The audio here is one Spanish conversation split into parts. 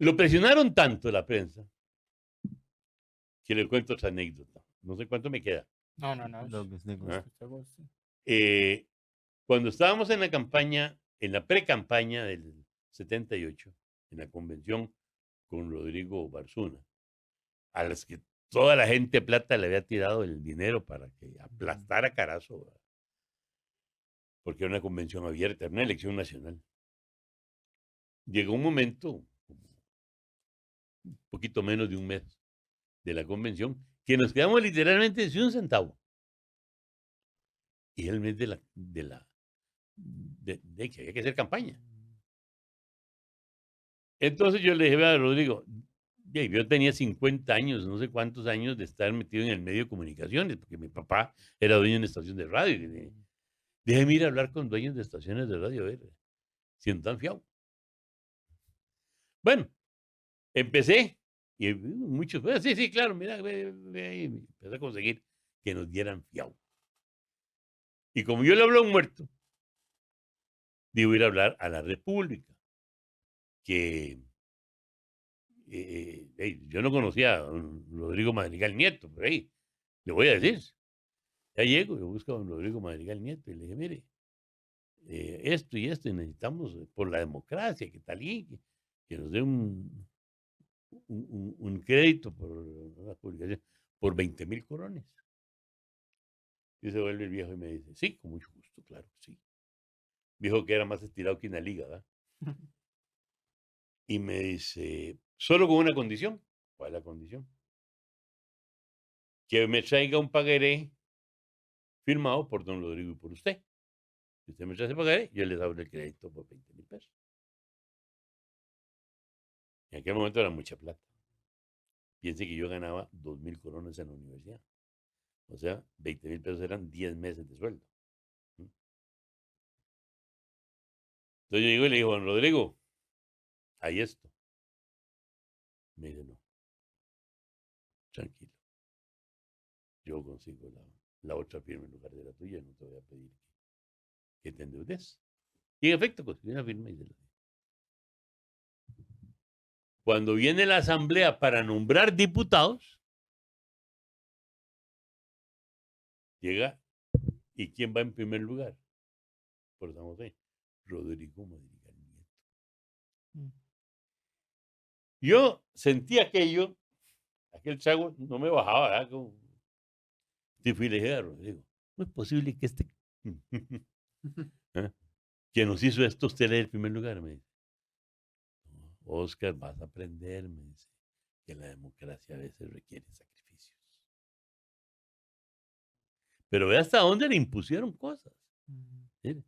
Lo presionaron tanto la prensa que le cuento otra anécdota. No sé cuánto me queda. No, no, no. Lo que usted ¿Ah? guste. Usted guste. Cuando estábamos en la campaña, en la pre-campaña del 78, en la convención con Rodrigo Barzuna, a las que toda la gente de plata le había tirado el dinero para que aplastara Carazo, ¿verdad? Porque era una convención abierta, era una elección nacional. Llegó un momento, un poquito menos de un mes de la convención, que nos quedamos literalmente sin un centavo. Y el mes de que había que hacer campaña. Entonces yo le dije a Rodrigo, yo tenía 50 años, no sé cuántos años de estar metido en el medio de comunicaciones, porque mi papá era dueño de una estación de radio. Y le dije, déjeme ir a hablar con dueños de estaciones de radio, a ver si no tan fiado. Bueno, empecé, y muchos, sí, sí, claro, mira, ve ahí, empecé a conseguir que nos dieran fiado. Y como yo le hablo a un muerto, digo ir a hablar a la República, que yo no conocía a don Rodrigo Madrigal Nieto, pero ahí le voy a decir. Ya llego, yo busco a don Rodrigo Madrigal Nieto y le dije, mire, esto y esto, y necesitamos por la democracia, que tal y que nos dé un crédito por una publicación por 20,000 corones. Y se vuelve el viejo y me dice, sí, con mucho gusto, claro, sí. Dijo que era más estirado que una liga, ¿verdad? Y me dice, solo con una condición. ¿Cuál es la condición? Que me traiga un pagaré firmado por don Rodrigo y por usted. Si usted me trae ese pagaré, yo les abro el crédito por 20,000 pesos. En aquel momento era mucha plata. Piense que yo ganaba 2,000 coronas en la universidad. O sea, 20,000 pesos eran 10 meses de sueldo. Entonces yo llego y le digo, don Rodrigo, hay esto. Me dice, no, tranquilo. Yo consigo la otra firma en lugar de la tuya, no te voy a pedir que te endeudes. Y en efecto, conseguí una firma y se la di. Cuando viene la asamblea para nombrar diputados, llega, ¿y quién va en primer lugar? Por San José, Rodrigo Madrigal Nieto. Yo sentí aquello, aquel trago no me bajaba, ¿verdad? Como, y fui y le dije a Rodrigo, no es posible que ¿eh? que nos hizo esto usted le dé el primer lugar, me dice. Oscar, vas a aprender, me dice, que la democracia a veces requiere sacrificios. Pero ve hasta dónde le impusieron cosas. ¿Sí?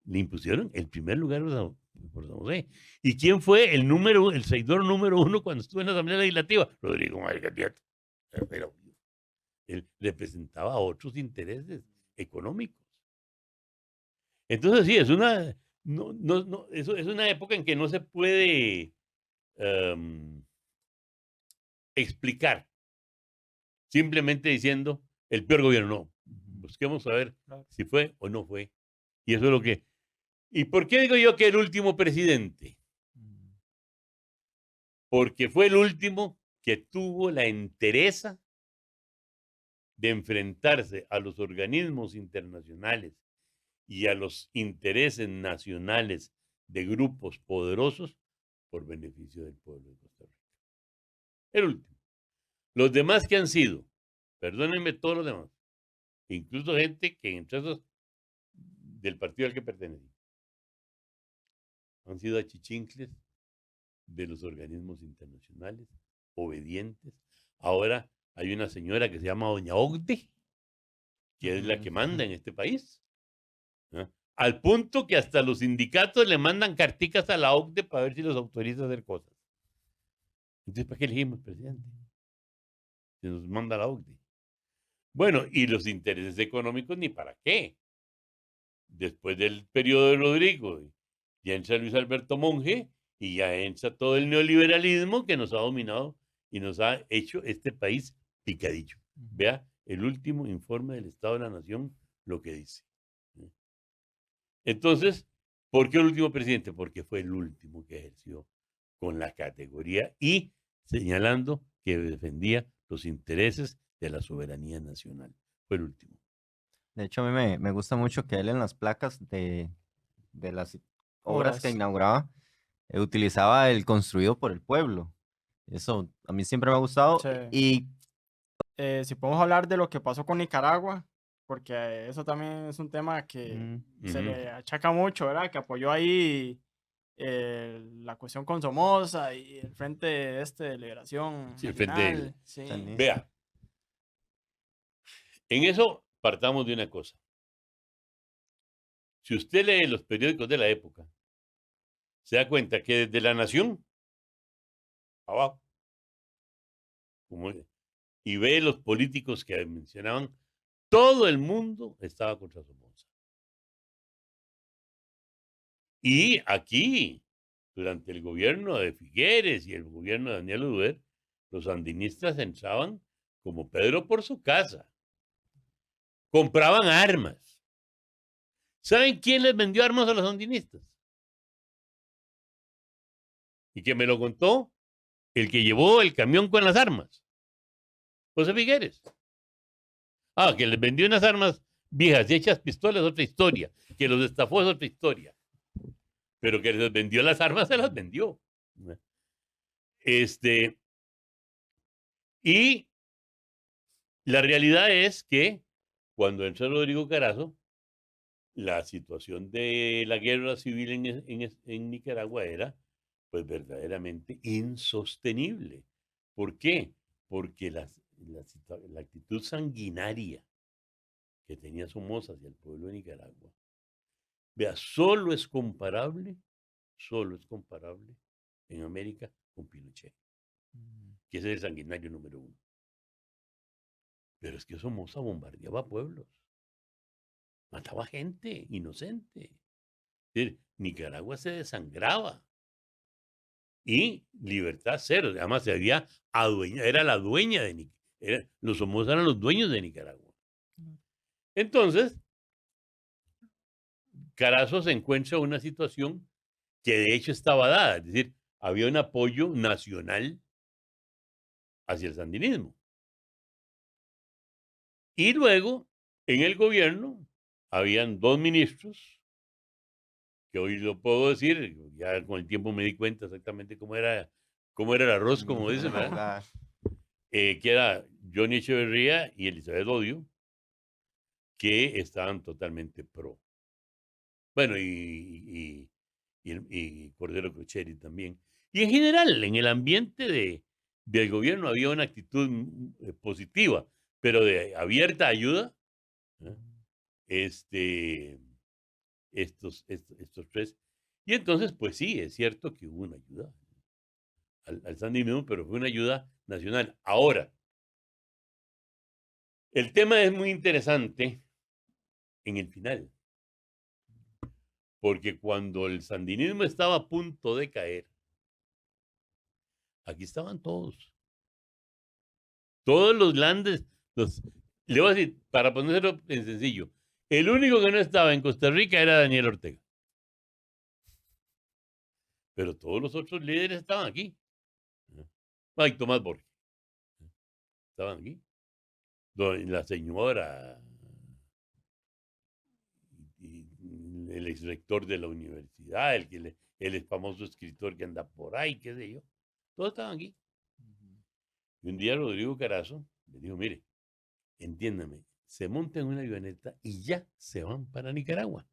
Le impusieron el primer lugar por San José. ¿Y quién fue el seguidor número uno cuando estuvo en la Asamblea Legislativa? Rodrigo Madrigal Nieto. Pero él representaba otros intereses económicos. Entonces, sí, eso es una época en que no se puede explicar simplemente diciendo el peor gobierno. No, busquemos saber si fue o no fue. Y eso es lo que... ¿Y por qué digo yo que el último presidente? Porque fue el último que tuvo la entereza de enfrentarse a los organismos internacionales y a los intereses nacionales de grupos poderosos por beneficio del pueblo de Costa Rica. El último. Los demás que han sido, perdónenme todos los demás, incluso gente que entre esos del partido al que pertenecen, han sido achichincles de los organismos internacionales, obedientes. Ahora hay una señora que se llama Doña Ogde, que es la que manda en este país. ¿No? Al punto que hasta los sindicatos le mandan carticas a la OCDE para ver si los autoriza a hacer cosas. Entonces, ¿para qué elegimos presidente? Se nos manda la OCDE. Bueno, y los intereses económicos ni para qué. Después del periodo de Rodrigo, ya entra Luis Alberto Monge y ya entra todo el neoliberalismo que nos ha dominado y nos ha hecho este país picadillo. Vea el último informe del Estado de la Nación lo que dice. Entonces, ¿por qué el último presidente? Porque fue el último que ejerció con la categoría y señalando que defendía los intereses de la soberanía nacional. Fue el último. De hecho, a mí me gusta mucho que él en las placas de las obras que Obras. inauguraba, utilizaba el construido por el pueblo. Eso a mí siempre me ha gustado. Sí. Y Si podemos hablar de lo que pasó con Nicaragua, porque eso también es un tema que se Ujú. le achaca mucho, ¿verdad? Que apoyó ahí la cuestión con Somoza y el Frente de Liberación Sí, el frente del- Nacional. Sí. Sandinista. Vea, en eso partamos de una cosa. Si usted lee los periódicos de la época, se da cuenta que desde La Nación, abajo, como, y ve los políticos que mencionaban, todo el mundo estaba contra Somoza. Y aquí, durante el gobierno de Figueres y el gobierno de Daniel Oduber, los sandinistas entraban como Pedro por su casa. Compraban armas. ¿Saben quién les vendió armas a los sandinistas? Y que me lo contó el que llevó el camión con las armas. José Figueres. Ah, que les vendió unas armas viejas y hechas pistolas es otra historia. Que los estafó es otra historia. Pero que les vendió las armas, se las vendió. Y la realidad es que cuando entró Rodrigo Carazo, la situación de la guerra civil en Nicaragua era pues verdaderamente insostenible. ¿Por qué? Porque la actitud sanguinaria que tenía Somoza hacia el pueblo de Nicaragua, vea, solo es comparable en América con Pinochet, que es el sanguinario número uno. Pero es que Somoza bombardeaba pueblos, mataba gente inocente. Es decir, Nicaragua se desangraba y libertad cero. Además, era la dueña de Nicaragua. Los Somoza eran los dueños de Nicaragua. Entonces, Carazo se encuentra en una situación que de hecho estaba dada, es decir, había un apoyo nacional hacia el sandinismo. Y luego, en el gobierno, habían dos ministros, que hoy lo puedo decir, ya con el tiempo me di cuenta exactamente cómo era el arroz, como dicen, ¿verdad? Que era Johnny Echeverría y Elizabeth Odio, que estaban totalmente pro. Bueno, y Cordero Cocheri también. Y en general, en el ambiente del gobierno había una actitud positiva, pero de abierta ayuda. ¿Eh? Este, estos tres. Y entonces, pues sí, es cierto que hubo una ayuda al sandinismo, pero fue una ayuda nacional. Ahora, el tema es muy interesante en el final, porque cuando el sandinismo estaba a punto de caer, aquí estaban todos los landes, le voy a decir, para ponerlo en sencillo, el único que no estaba en Costa Rica era Daniel Ortega, pero todos los otros líderes estaban aquí. Ay, Tomás Borges, estaban aquí. La señora, y el ex rector de la universidad, el famoso escritor que anda por ahí, qué sé yo, todos estaban aquí. Y un día Rodrigo Carazo le dijo, mire, entiéndame, se montan en una avioneta y ya se van para Nicaragua.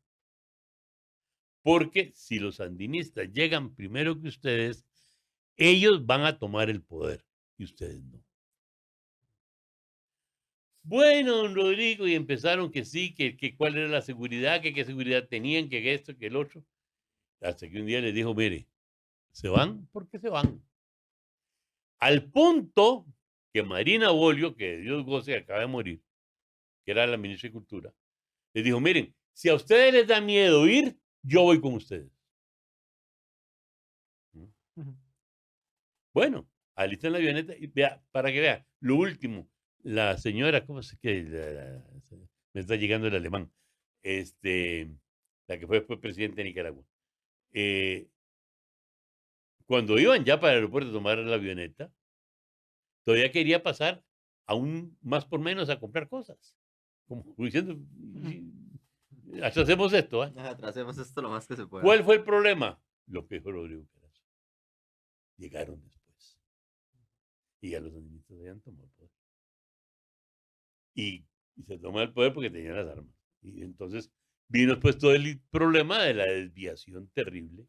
Porque si los sandinistas llegan primero que ustedes, ellos van a tomar el poder y ustedes no. Bueno, don Rodrigo, y empezaron que sí, que cuál era la seguridad, que qué seguridad tenían, que esto, que el otro. Hasta que un día les dijo, mire, se van porque se van. Al punto que Marina Bolio, que Dios goce, acaba de morir, que era la ministra de Cultura, les dijo, miren, si a ustedes les da miedo ir, yo voy con ustedes. Bueno, alistan la avioneta y vea, para que vea, lo último, la señora, ¿cómo se que me está llegando el alemán? La que fue presidente de Nicaragua. cuando iban ya para el aeropuerto a tomar la avioneta, todavía quería pasar aún más por menos a comprar cosas. Como diciendo, hasta hacemos esto. Tracemos esto lo más que se pueda. ¿Cuál fue el problema? Lo que dijo Rodrigo Carazo. Llegaron después. Y ya los sandinistas habían tomado el poder. Y se toma el poder porque tenían las armas. Y entonces vino después todo el problema de la desviación terrible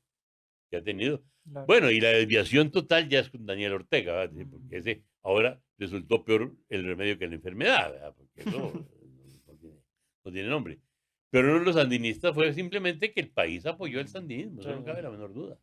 que ha tenido. Claro. Bueno, y la desviación total ya es con Daniel Ortega, ¿verdad? Porque ese ahora resultó peor el remedio que la enfermedad, ¿verdad? Porque eso no tiene nombre. Pero los sandinistas fue simplemente que el país apoyó el sandinismo, eso no cabe la menor duda.